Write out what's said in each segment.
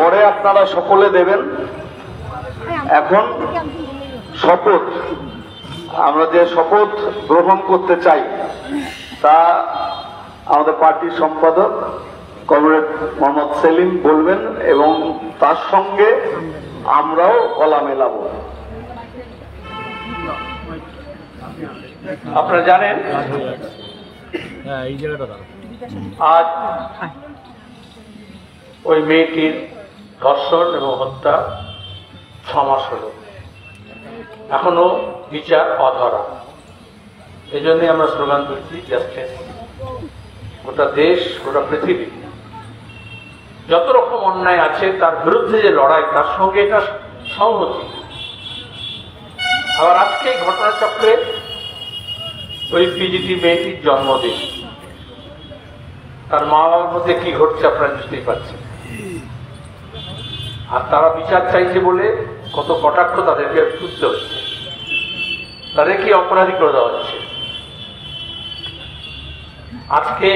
পরে আপনারা সকলে দেবেন। এখন শপথ, আমরা যে শপথ গ্রহণ করতে চাই তা আমাদের পার্টির সম্পাদক কমরেড মোহাম্মদ সেলিম বলবেন এবং তার সঙ্গে আমরাও গলা মেলাবো। আপনারা জানেন আজ ওই মেয়েটির ধর্ষণ এবং হত্যা 6 মাস হল, এখনো বিচার অধরা। এই জন্যই আমরা স্লোগান তুলছি জাস্টিস। গোটা দেশ, গোটা পৃথিবী যত রকম অন্যায় আছে তার বিরুদ্ধে যে লড়াই, তার সঙ্গে এটা সংহতি। আবার আজকে এই ঘটনাচক্রে ওই পিজিটি মেয়েটির জন্মদিন, তার মা বাবার মধ্যে কি ঘটছে আপনারা বুঝতেই পারছেন। আর তারা বিচার চাইছে বলে কত কটাক্ষ তাদেরকে তুলতে হচ্ছে, তাদেরকে অপরাধী করে দেওয়া হচ্ছে। আজকে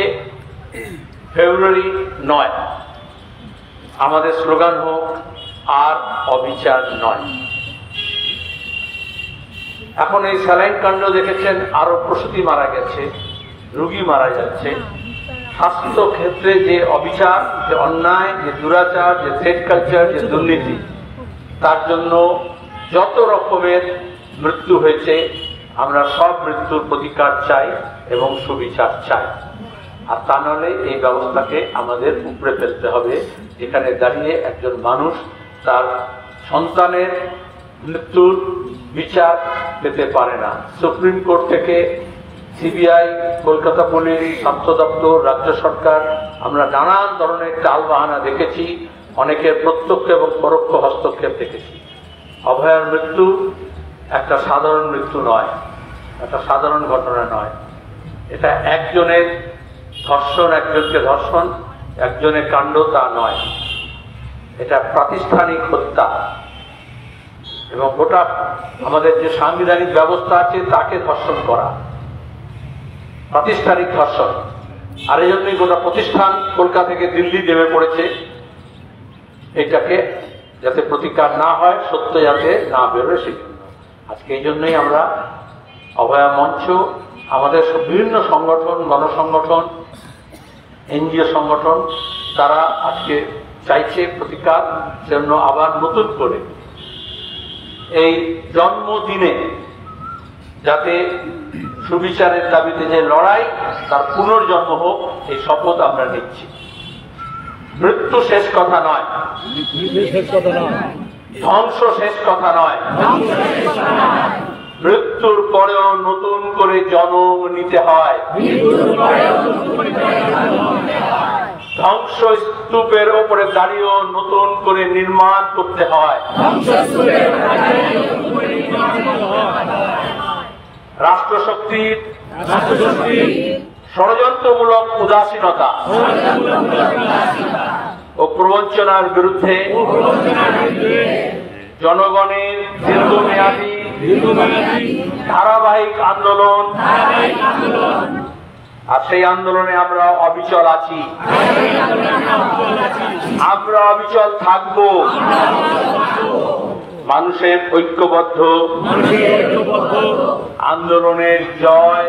ফেব্রুয়ারি 9, আমাদের স্লোগান হোক আর অবিচার নয়। এখন এই স্যালাইন কাণ্ড দেখেছেন, আরো প্রসূতি মারা গেছে, রোগী মারা যাচ্ছে। স্বাস্থ্য ক্ষেত্রে যে অবিচার, যে অন্যায়, যে দুরাচার, যে থ্রেড কালচার, যে দুর্নীতি, তার জন্য যত রকমের মৃত্যু হয়েছে, আমরা সব মৃত্যুর প্রতিকার চাই এবং সুবিচার চাই। আর তা নাহলে এই ব্যবস্থাকে আমাদের উপড়ে ফেলতে হবে। যেখানে দাঁড়িয়ে একজন মানুষ তার সন্তানের মৃত্যুর বিচার পেতে পারে না। সুপ্রিম কোর্ট থেকে সিবিআই, কলকাতা পুলিশ, স্বাস্থ্য দপ্তর, রাজ্য সরকার, আমরা নানান ধরনের টাল বাহানা দেখেছি, অনেকের প্রত্যক্ষ এবং পরোক্ষ হস্তক্ষেপ দেখেছি। অভয়ার মৃত্যু একটা সাধারণ মৃত্যু নয়, একটা সাধারণ ঘটনা নয়। এটা একজনের ধর্ষণ, একজনকে ধর্ষণ, একজনের কাণ্ড তা নয়। এটা প্রাতিষ্ঠানিক হত্যা এবং গোটা আমাদের যে সাংবিধানিক ব্যবস্থা আছে তাকে ধর্ষণ করা, প্রাতিষ্ঠানিক ধর্ষণ। আর এই জন্যই গোটা প্রতিষ্ঠান কলকাতা থেকে দিল্লি নেমে পড়েছে এটাকে যাতে প্রতিকার না হয়, সত্য যাতে না বেরোয় সেজন্য। আজকে এই জন্যই আমরা অভয়া মঞ্চ, আমাদের বিভিন্ন সংগঠন, গণসংগঠন, এনজিও সংগঠন, তারা আজকে চাইছে প্রতিকার জন্য আবার নতুন করে এই জন্মদিনে যাতে সুবিচারের দাবিতে যে লড়াই, তার পুনর্জন্ম হোক, এই শপথ আমরা নিচ্ছি। মৃত্যু শেষ কথা নয়, ধ্বংস শেষ কথা নয়, মৃত্যুর পরেও নতুন করে জন্ম নিতে হয়। ধ্বংস স্তূপের ওপরে দাঁড়িয়েও নতুন করে নির্মাণ করতে হয়। রাষ্ট্রশক্তির ষড়যন্ত্রমূলক উদাসীনতা ও প্রবঞ্চনার বিরুদ্ধে জনগণের দীর্ঘমেয়াদী ধারাবাহিক আন্দোলন, আর সেই আন্দোলনে আমরা অবিচল আছি, আমরা অবিচল থাকব। মানুষের ঐক্যবদ্ধ আন্দোলনের জয়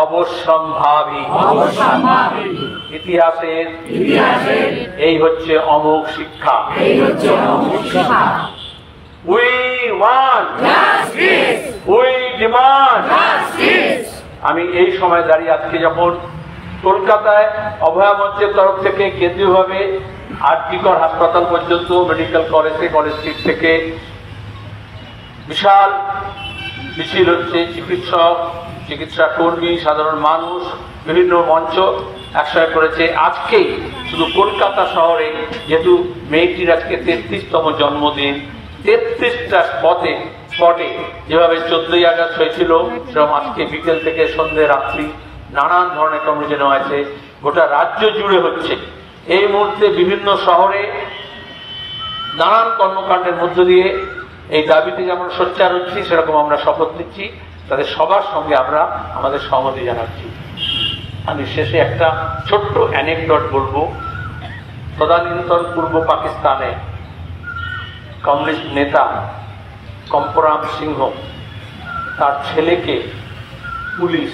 অবশ্যম্ভাবী। ইতিহাসের এই হচ্ছে অমোঘ শিক্ষা। We want justice. We demand justice. আমি এই সময় দাঁড়িয়ে আজকে যখন কলকাতায় অভয়া মঞ্চের তরফ থেকে কেন্দ্রীয়ভাবে আরজিকর হাসপাতাল পর্যন্ত মেডিকেল কলেজ স্ট্রিট থেকে বিশাল মিছিল হচ্ছে, চিকিৎসক, চিকিৎসা কর্মী, সাধারণ মানুষ, বিভিন্ন মঞ্চ একসঙ্গে করেছে। আজকেই শুধু কলকাতা শহরে, যেহেতু মেয়েটির আজকে 33তম জন্মদিন, 33টা স্পটে যেভাবে 14ই আগস্ট হয়েছিল, সেরকম আজকে বিকেল থেকে সন্ধ্যে রাত্রি নানান ধরনের কর্মসূচি নেওয়া হয়েছে। গোটা রাজ্য জুড়ে হচ্ছে। এই মুহূর্তে বিভিন্ন শহরে নানান কর্মকাণ্ডের মধ্য দিয়ে এই দাবিতে যেমন সোচ্চার হচ্ছি, সেরকম আমরা শপথ নিচ্ছি। তাদের সবার সঙ্গে আমরা আমাদের সহমতি জানাচ্ছি। আমি শেষে একটা ছোট্ট অ্যানেকডট বলবো। তদানীন্তন পূর্ব পাকিস্তানে কমিউনিস্ট নেতা কম্পরাম সিংহ তার ছেলেকে পুলিশ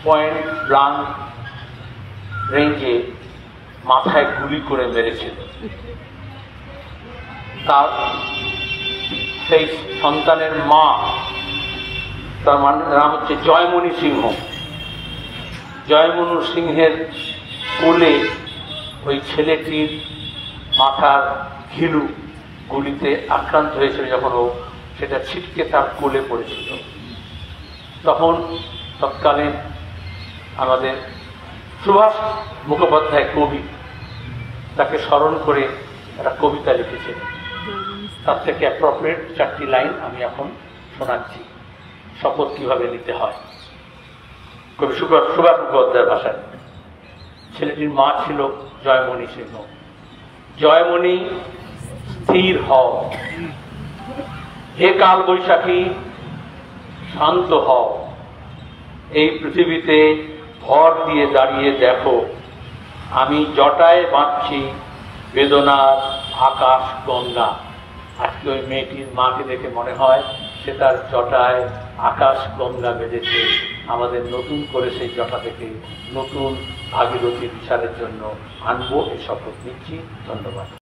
পয়েন্ট ব্লাঙ্ক রেঞ্জে মাথায় গুলি করে মেরেছিল। তার সেই সন্তানের মা, তার নাম হচ্ছে জয়মণি সিংহ। জয়মনু সিংহের কোলে ওই ছেলেটির মাথার ঘিলু গুলিতে আক্রান্ত হয়েছিল। যখন ও সেটা ছিটকে তার কোলে পড়েছিল, তখন তৎকালীন আমাদের সুভাষ মুখোপাধ্যায় কবি তাকে স্মরণ করে একটা কবিতা লিখেছেন। তার থেকে অ্যাপ্রোপ্রিয়েট 4টি লাইন আমি এখন শোনাচ্ছি, শপথ কিভাবে নিতে হয় কবি সুভাষ মুখোপাধ্যায়ের ভাষায়। ছেলেটির মা ছিল জয়মণি সিংহ। জয়মণি স্থির হও, হে কাল বৈশাখী শান্ত হও, এই পৃথিবীতে ভর দিয়ে দাঁড়িয়ে দেখো, আমি জটায় বাঁধছি বেদনার আকাশ গঙ্গা। আজকে ওই মেয়েটির মাকে দেখে মনে হয় সে তার জটায় আকাশ গঙ্গা বেঁধেছে। আমাদের নতুন করে সেই জটা থেকে নতুন ভাগীরথী বিচারের জন্য আনবো, এই শপথ নিচ্ছি। ধন্যবাদ।